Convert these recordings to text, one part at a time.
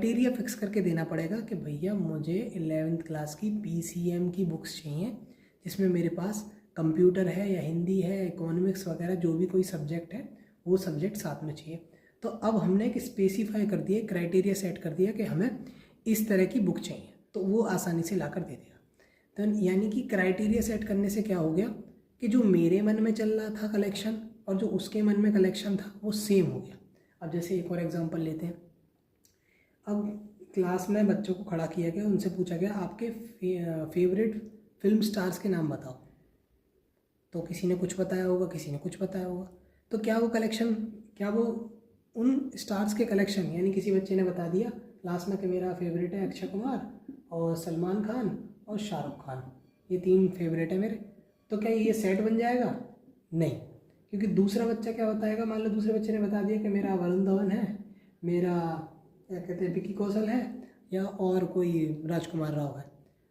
Criteria fix करके देना पड़ेगा कि भैया मुझे 11th क्लास की PCM की बुक्स चाहिए जिसमें मेरे पास कंप्यूटर है या हिंदी है, इकोनॉमिक्स वगैरह जो भी कोई सब्जेक्ट है वो सब्जेक्ट साथ में चाहिए। तो अब हमने एक स्पेसिफाई कर दिया, क्राइटेरिया सेट कर दिया कि हमें इस तरह की बुक चाहिए, तो वो आसानी से ला कर दे देगा। तो यानी कि क्राइटेरिया सेट करने से क्या हो गया कि जो मेरे मन में चल रहा था कलेक्शन और जो उसके मन में कलेक्शन था वो सेम हो गया। अब जैसे एक और एग्जांपल लेते हैं। अब क्लास में बच्चों को खड़ा किया गया, उनसे पूछा गया आपके फेवरेट फिल्म स्टार्स के नाम बताओ। तो किसी ने कुछ बताया होगा, किसी ने कुछ बताया होगा। तो क्या वो उन स्टार्स के कलेक्शन, यानी किसी बच्चे ने बता दिया क्लास में कि मेरा फेवरेट है अक्षय कुमार और सलमान खान और शाहरुख खान, ये 3 फेवरेट है मेरे, तो क्या ये सेट बन जाएगा? नहीं, क्योंकि दूसरा बच्चा क्या बताएगा, मान लो दूसरे बच्चे ने बता दिया कि मेरा वरुण धवन है, मेरा क्या कहते हैं विकी कौशल है, या और कोई राजकुमार राव है,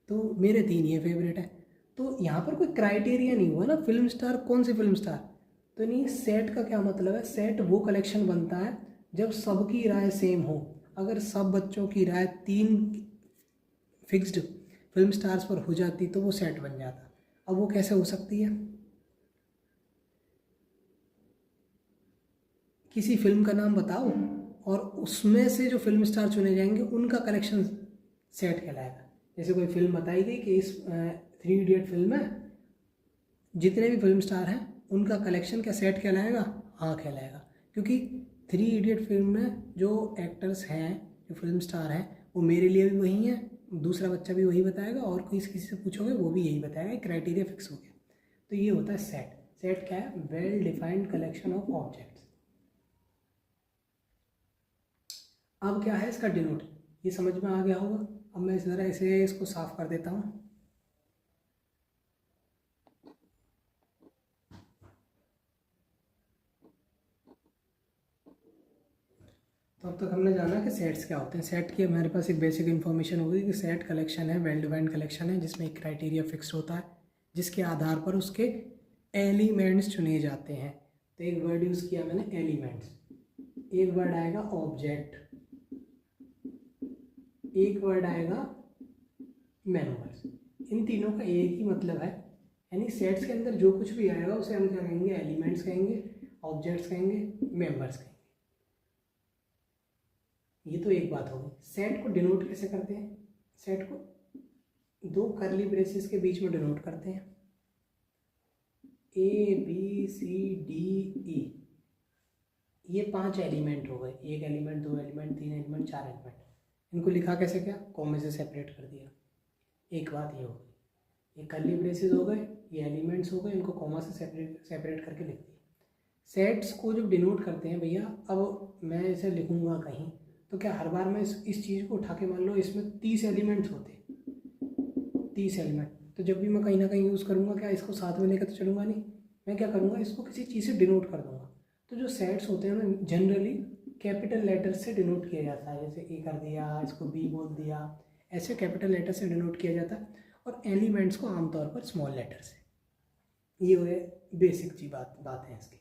तो मेरे 3 ये फेवरेट है। तो यहाँ पर कोई क्राइटेरिया नहीं हुआ ना, फिल्म स्टार कौन सी फिल्म स्टार। तो नहीं, सेट का क्या मतलब है, सेट वो कलेक्शन बनता है जब सबकी राय सेम हो। अगर सब बच्चों की राय 3 फिक्स्ड फिल्म स्टार्स पर हो जाती तो वो सेट बन जाता। अब वो कैसे हो सकती है, किसी फिल्म का नाम बताओ और उसमें से जो फिल्म स्टार चुने जाएंगे उनका कलेक्शन सेट कहलाएगा। जैसे कोई फिल्म बताई गई कि इस 3 इडियट फिल्म में जितने भी फिल्म स्टार हैं उनका कलेक्शन क्या सेट कहलाएगा? हाँ कहलाएगा, क्योंकि 3 इडियट फिल्म में जो एक्टर्स हैं, जो फिल्म स्टार हैं, वो मेरे लिए भी वही हैं, दूसरा बच्चा भी वही बताएगा और किसी से पूछोगे वो भी यही बताएगा। क्राइटेरिया फिक्स हो गया। तो ये होता है सेट। सेट क्या है? Well defined collection of objects. अब क्या है इसका डिनोट, ये समझ में आ गया होगा। अब मैं ज़रा इसको साफ कर देता हूँ। तो अब तक हमने जाना कि सेट्स क्या होते हैं। सेट की हमारे पास एक बेसिक इन्फॉर्मेशन होगी कि सेट कलेक्शन है, वेल डिफाइंड कलेक्शन है जिसमें एक क्राइटेरिया फिक्स होता है जिसके आधार पर उसके एलिमेंट्स चुने जाते हैं। तो एक वर्ड यूज़ किया मैंने, एलिमेंट्स। एक वर्ड आएगा ऑब्जेक्ट, एक वर्ड आएगा मेंबर्स। इन तीनों का एक ही मतलब है, यानी सेट्स के अंदर जो कुछ भी आएगा उसे हम क्या कहेंगे? एलिमेंट्स कहेंगे, ऑब्जेक्ट्स कहेंगे, मेंबर्स कहेंगे। ये तो एक बात होगी। सेट को डिनोट कैसे करते हैं? सेट को 2 कर्ली ब्रेसेस के बीच में डिनोट करते हैं, ABCDE। ये 5 एलिमेंट हो गए, 1 एलिमेंट, 2 एलिमेंट, 3 एलिमेंट, 4 एलिमेंट। इनको लिखा कैसे? क्या कॉमे से सेपरेट कर दिया। एक बात ये हो गई, ये कर्ली ब्रेसेस हो गए, ये एलिमेंट्स हो गए, इनको कॉमा से सेपरेट करके लिख दिया। सेट्स को जब डिनोट करते हैं भैया, अब मैं इसे लिखूंगा कहीं तो क्या हर बार मैं इस चीज़ को उठा के, मान लो इसमें 30 एलिमेंट्स होते, 30 एलिमेंट, तो जब भी मैं कहीं ना कहीं यूज़ करूँगा क्या इसको साथ में लेकर तो चलूँगा नहीं, मैं क्या करूँगा इसको किसी चीज़ से डिनोट कर दूँगा। तो जो सेट्स होते हैं ना जनरली कैपिटल लेटर से डिनोट किया जाता है, जैसे ए कर दिया, इसको बी बोल दिया, ऐसे कैपिटल लेटर से डिनोट किया जाता है, और एलिमेंट्स को आमतौर पर स्मॉल लेटर से। ये हुए बेसिक सी बात है इसकी।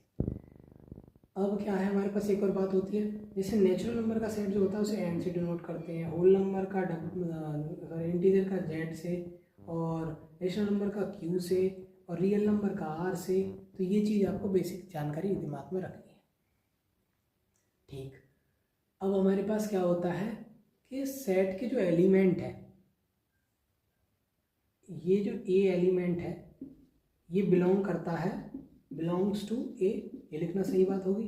अब क्या है, हमारे पास एक और बात होती है, जैसे नेचुरल नंबर का सेट जो होता है उसे एन से डिनोट करते हैं, होल नंबर का इंटीजर का जेड से, और रेशनल नंबर का क्यू से, और रियल नंबर का आर से। तो ये चीज़ आपको बेसिक जानकारी दिमाग में रखनी है। ठीक, अब हमारे पास क्या होता है कि सेट के जो एलिमेंट है, ये जो ए एलिमेंट है ये बिलोंग करता है, बिलोंग्स टू ए, ये लिखना सही बात होगी।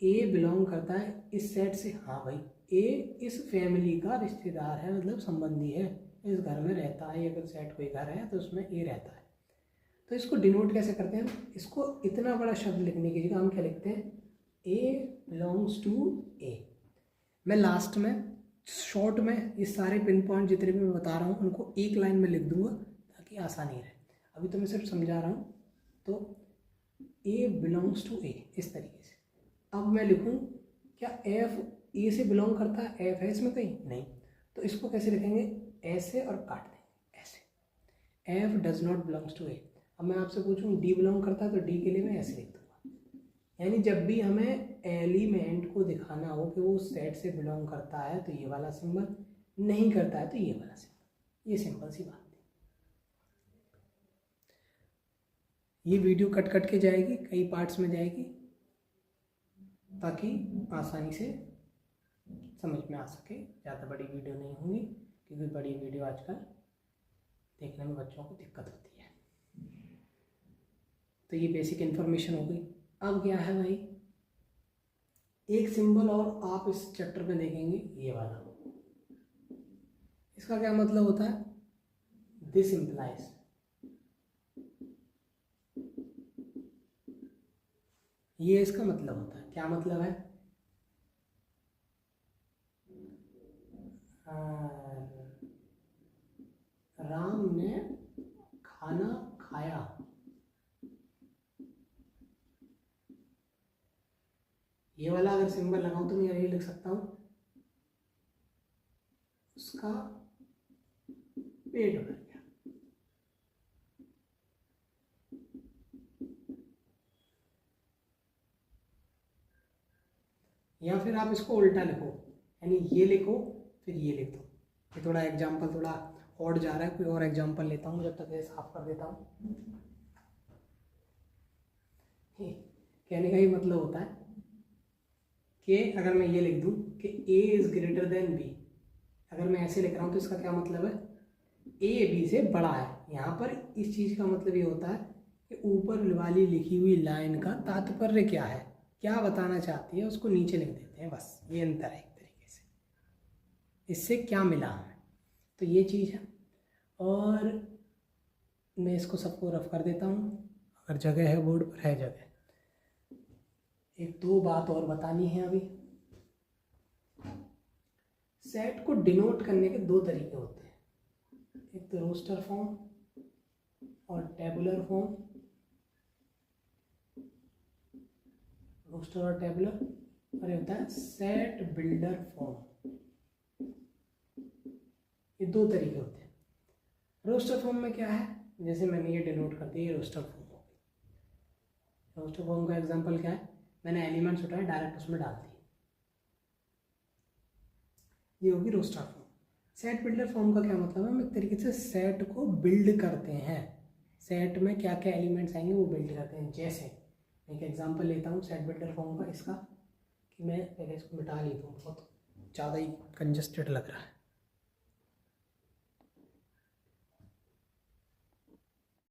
ए बिलोंग करता है इस सेट से। हाँ भाई, ए इस फैमिली का रिश्तेदार है, मतलब संबंधी है, इस घर में रहता है। अगर सेट कोई घर है तो उसमें ए रहता है। तो इसको डिनोट कैसे करते हैं हम? इसको इतना बड़ा शब्द लिखने की जगह हम क्या लिखते हैं? ए बिलोंग्स टू ए। मैं लास्ट में शॉर्ट में ये सारे पिन पॉइंट जितने भी मैं बता रहा हूँ उनको एक लाइन में लिख दूंगा ताकि आसानी रहे। अभी तो मैं सिर्फ समझा रहा हूँ। तो ए बिलोंग्स टू ए इस तरीके से। अब मैं लिखूँ क्या एफ ए से बिलोंग करता है? एफ है इसमें कहीं नहीं, तो इसको कैसे लिखेंगे? ऐसे और काट देंगे ऐसे। F does not belongs to A. अब मैं आपसे पूछूँ डी बिलोंग करता है, तो डी के लिए मैं ऐसे लिख दूंगा, यानी जब भी हमें एलिमेंट को दिखाना हो कि वो सेट से बिलोंग करता है तो ये वाला सिंबल, नहीं करता है तो ये वाला सिंबल। ये सिंपल सी बात है। ये वीडियो कट कट के जाएगी, कई पार्ट्स में जाएगी, ताकि आसानी से समझ में आ सके। ज़्यादा बड़ी वीडियो नहीं होंगी, क्योंकि बड़ी वीडियो आजकल देखने में बच्चों को दिक्कत होती है। तो ये बेसिक इन्फॉर्मेशन हो गई। अब क्या है भाई, एक सिंबल और आप इस चैप्टर में देखेंगे, ये वाला। इसका क्या मतलब होता है? दिस इम्प्लाइज, ये इसका मतलब होता है। क्या मतलब है? राम ने खाना खाया। ये वाला अगर सिंबल लगाऊं तो मैं ये लिख सकता हूं, उसका पेट भर गया। या फिर आप इसको उल्टा लिखो, यानी ये लिखो फिर ये लिख दो। ये थोड़ा एग्जाम्पल थोड़ा ऑड जा रहा है, कोई और एग्जाम्पल लेता हूँ जब तक ये साफ कर देता हूँ। कहने का ये मतलब होता है कि अगर मैं ये लिख दूँ कि A is greater than B, अगर मैं ऐसे लिख रहा हूँ तो इसका क्या मतलब है? A B से बड़ा है। यहाँ पर इस चीज़ का मतलब ये होता है कि ऊपर वाली लिखी हुई लाइन का तात्पर्य क्या है, क्या बताना चाहती है, उसको नीचे लिख देते हैं। बस ये अंतर है एक तरीके से। इससे क्या मिला हमें, तो ये चीज़ है। और मैं इसको सबको रफ कर देता हूँ, अगर जगह है बोर्ड पर, है जगह। एक दो बात और बतानी है अभी। सेट को डिनोट करने के दो तरीके होते हैं, एक तो रोस्टर फॉर्म और टेबुलर फॉर्म। रोस्टर और टेबुलर, और ये होता है सेट बिल्डर फॉर्म। ये दो तरीके होते हैं। रोस्टर फॉर्म में क्या है, जैसे मैंने ये डिनोट कर दिया, ये रोस्टर फॉर्म हो गई। रोस्टर फॉर्म का एग्जांपल क्या है, मैंने एलिमेंट्स उठाए डायरेक्ट उसमें डाल दिए, ये होगी roster form. Set builder form का क्या मतलब है, हम एक तरीके से सेट को बिल्ड करते हैं। सेट में क्या क्या एलिमेंट्स आएंगे वो बिल्ड करते हैं। जैसे एक एग्जांपल लेता हूँ सेट बिल्डर फॉर्म का, इसका कि मैं पहले इसको मिटा ली दूँ, बहुत ज़्यादा ही कंजस्टेड लग रहा है।